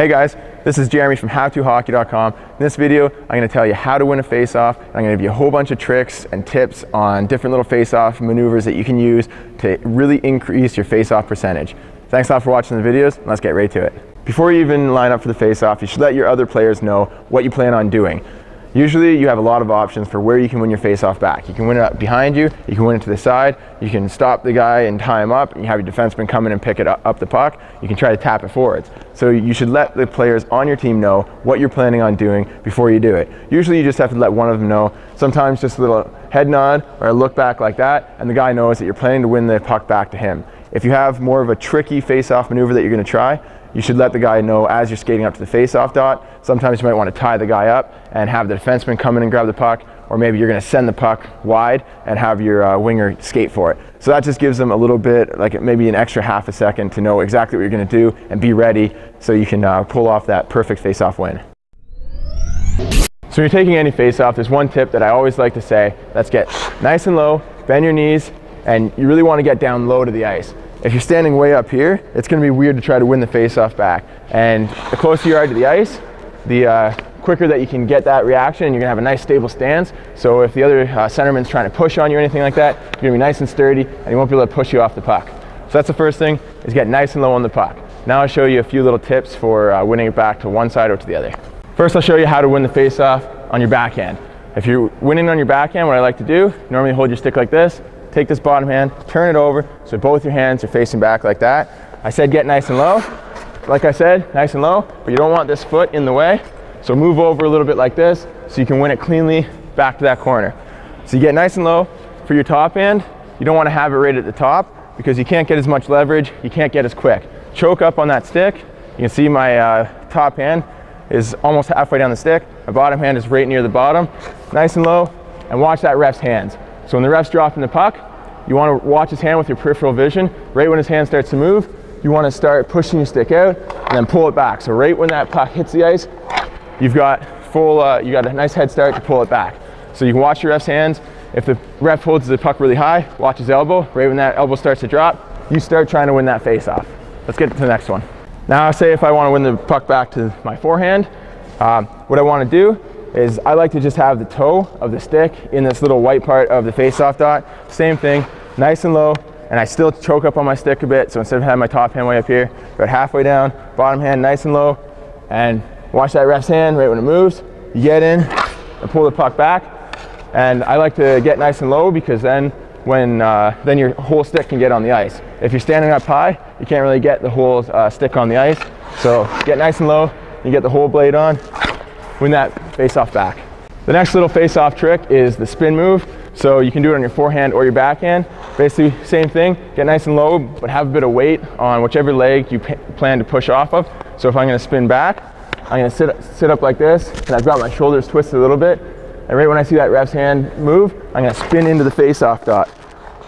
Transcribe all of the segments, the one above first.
Hey guys, this is Jeremy from howtohockey.com. In this video, I'm going to tell you how to win a face-off. I'm going to give you a whole bunch of tricks and tips on different little face-off maneuvers that you can use to really increase your face-off percentage. Thanks a lot for watching the videos, and let's get right to it. Before you even line up for the face-off, you should let your other players know what you plan on doing. Usually you have a lot of options for where you can win your face-off back. You can win it up behind you, you can win it to the side, you can stop the guy and tie him up, and you have your defenseman come in and pick it up the puck. You can try to tap it forwards. So you should let the players on your team know what you're planning on doing before you do it. Usually you just have to let one of them know. Sometimes just a little head nod or a look back like that, and the guy knows that you're planning to win the puck back to him. If you have more of a tricky face-off maneuver that you're going to try, you should let the guy know as you're skating up to the face-off dot. Sometimes you might want to tie the guy up and have the defenseman come in and grab the puck, or maybe you're going to send the puck wide and have your winger skate for it. So that just gives them a little bit, like maybe an extra half a second to know exactly what you're going to do and be ready so you can pull off that perfect face-off win. So when you're taking any face-off, there's one tip that I always like to say. Let's get nice and low, bend your knees, and you really want to get down low to the ice. If you're standing way up here, it's going to be weird to try to win the face-off back. And the closer you are to the ice, the quicker that you can get that reaction, and you're going to have a nice stable stance. So if the other centerman's trying to push on you or anything like that, you're going to be nice and sturdy, and he won't be able to push you off the puck. So that's the first thing, is get nice and low on the puck. Now I'll show you a few little tips for winning it back to one side or to the other. First, I'll show you how to win the face-off on your backhand. If you're winning on your backhand, what I like to do, normally hold your stick like this, take this bottom hand, turn it over so both your hands are facing back like that. I said get nice and low. Like I said, nice and low, but you don't want this foot in the way. So move over a little bit like this so you can win it cleanly back to that corner. So you get nice and low. For your top hand, you don't want to have it right at the top because you can't get as much leverage, you can't get as quick. Choke up on that stick. You can see my top hand is almost halfway down the stick. My bottom hand is right near the bottom. Nice and low, and watch that ref's hands. So when the ref's dropping the puck, you want to watch his hand with your peripheral vision. Right when his hand starts to move, you want to start pushing your stick out and then pull it back. So right when that puck hits the ice, you've got you got a nice head start to pull it back. So you can watch your ref's hands. If the ref holds the puck really high, watch his elbow. Right when that elbow starts to drop, you start trying to win that face-off. Let's get to the next one. Now I say if I want to win the puck back to my forehand, what I want to do is I like to just have the toe of the stick in this little white part of the face-off dot. Same thing, nice and low, and I still choke up on my stick a bit, so instead of having my top hand way up here, go halfway down, bottom hand nice and low, and watch that ref's hand right when it moves. You get in and pull the puck back, and I like to get nice and low because then then your whole stick can get on the ice. If you're standing up high, you can't really get the whole stick on the ice, so get nice and low, you get the whole blade on, win that face-off back. The next little face-off trick is the spin move. So you can do it on your forehand or your backhand. Basically, same thing, get nice and low, but have a bit of weight on whichever leg you plan to push off of. So if I'm gonna spin back, I'm gonna sit up like this, and I've got my shoulders twisted a little bit. And right when I see that ref's hand move, I'm gonna spin into the face-off dot.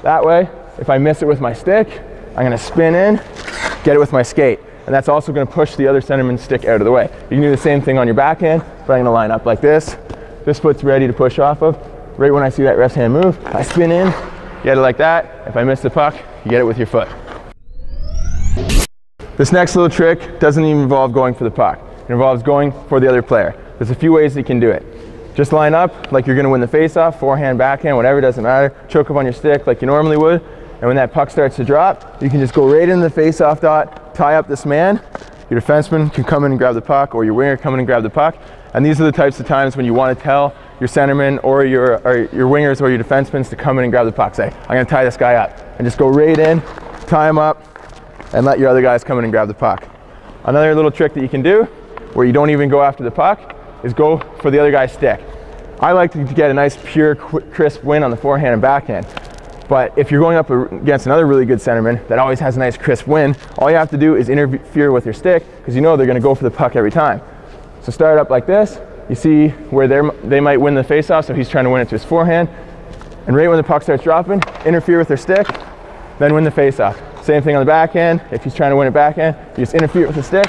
That way, if I miss it with my stick, I'm gonna spin in, get it with my skate. And that's also going to push the other centerman's stick out of the way. You can do the same thing on your backhand, but I'm going to line up like this. This foot's ready to push off of. Right when I see that ref's hand move, I spin in, get it like that. If I miss the puck, you get it with your foot. This next little trick doesn't even involve going for the puck. It involves going for the other player. There's a few ways that you can do it. Just line up like you're going to win the face-off, forehand, backhand, whatever, doesn't matter. Choke up on your stick like you normally would. And when that puck starts to drop, you can just go right into the face-off dot, tie up this man. Your defenseman can come in and grab the puck, or your winger come in and grab the puck. And these are the types of times when you want to tell your centerman or your wingers or your defensemen to come in and grab the puck. Say, I'm going to tie this guy up. And just go right in, tie him up, and let your other guys come in and grab the puck. Another little trick that you can do, where you don't even go after the puck, is go for the other guy's stick. I like to get a nice, pure, crisp win on the forehand and backhand. But if you're going up against another really good centerman that always has a nice crisp win, all you have to do is interfere with your stick because you know they're going to go for the puck every time. So start up like this. You see where they might win the face-off, so he's trying to win it to his forehand. And right when the puck starts dropping, interfere with their stick, then win the face-off. Same thing on the backhand. If he's trying to win it backhand, you just interfere with the stick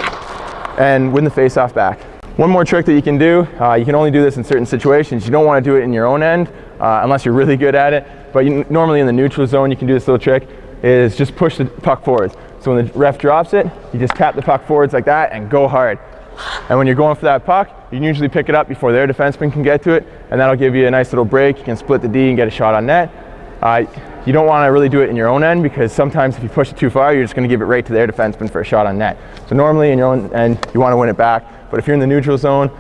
and win the face-off back. One more trick that you can do, you can only do this in certain situations. You don't want to do it in your own end unless you're really good at it. But normally in the neutral zone, you can do this little trick, is just push the puck forwards. So when the ref drops it, you just tap the puck forwards like that and go hard. And when you're going for that puck, you can usually pick it up before their defenseman can get to it, and that'll give you a nice little break. You can split the D and get a shot on net. You don't want to really do it in your own end, because sometimes if you push it too far, you're just going to give it right to their defenseman for a shot on net. So normally in your own end, you want to win it back. But if you're in the neutral zone,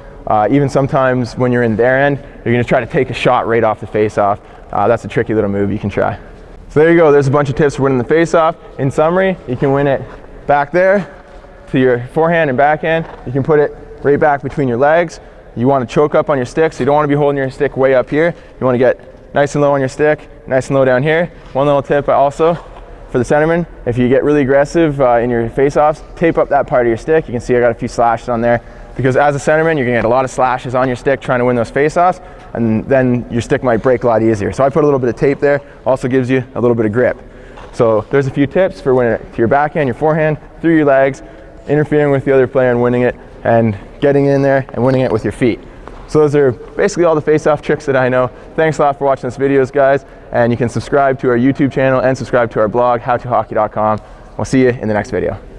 even sometimes when you're in their end, you're going to try to take a shot right off the face-off. That's a tricky little move you can try. So there you go. There's a bunch of tips for winning the face-off. In summary, you can win it back there to your forehand and backhand. You can put it right back between your legs. You want to choke up on your stick, so you don't want to be holding your stick way up here. You want to get nice and low on your stick, nice and low down here. One little tip also for the centerman: if you get really aggressive in your face-offs, tape up that part of your stick. You can see I got a few slashes on there, because as a centerman, you're going to get a lot of slashes on your stick trying to win those face-offs, and then your stick might break a lot easier. So I put a little bit of tape there, also gives you a little bit of grip. So there's a few tips for winning it to your backhand, your forehand, through your legs, interfering with the other player and winning it, and getting in there and winning it with your feet. So those are basically all the face-off tricks that I know. Thanks a lot for watching this videos, guys, and you can subscribe to our YouTube channel and subscribe to our blog, howtohockey.com. We'll see you in the next video.